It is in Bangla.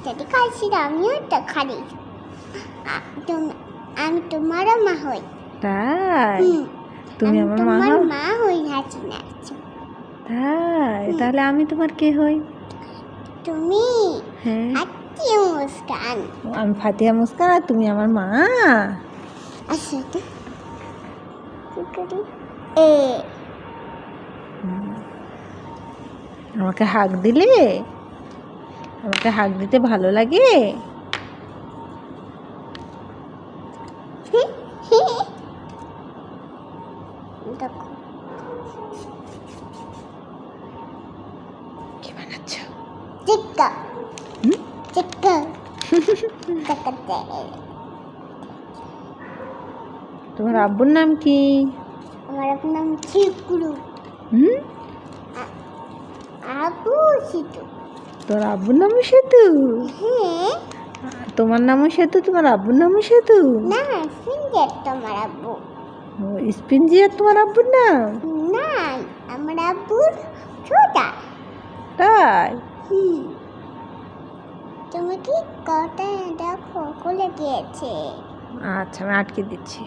যদি খাইছি আমিও তো খাই। আমি তোমারও মা হই। তাই হুম, তুমি আমি আমার মা তোমার হও? মা হই হাসিনা। তাই তাহলে আমি তোমার কে হই? তুমি হ্যাঁ, হাসি মুস্কান। আমি ফাতিহা মুস্কান আর তুমি আমার মা। আচ্ছা তো কি করি? আমাকে হাক দিলে? আমাকে হাক দিতে ভালো লাগে? দেখো কি বানাচ্ছ? চিক্কা হুম? চিক্কা চিক্কাতে। তোমার আব্বুর নাম কি? আমার নাম চিকুরু। হুম? আবু সিটু। তোর আব্বুর নামও সেতু? হ্যাঁ। তোমার নামও সেতু, তোমার আব্বুর নামও সেতু? না সিঙ্গের তোমার আব্বু। ও, স্পিনজিয়ার তোমার আব্বুর নাম? না আমার আব্বুর ছোটা। তাই তুমি কি কথা দেখো খুলে গিয়েছে। আচ্ছা, আমি আটকে দিচ্ছি।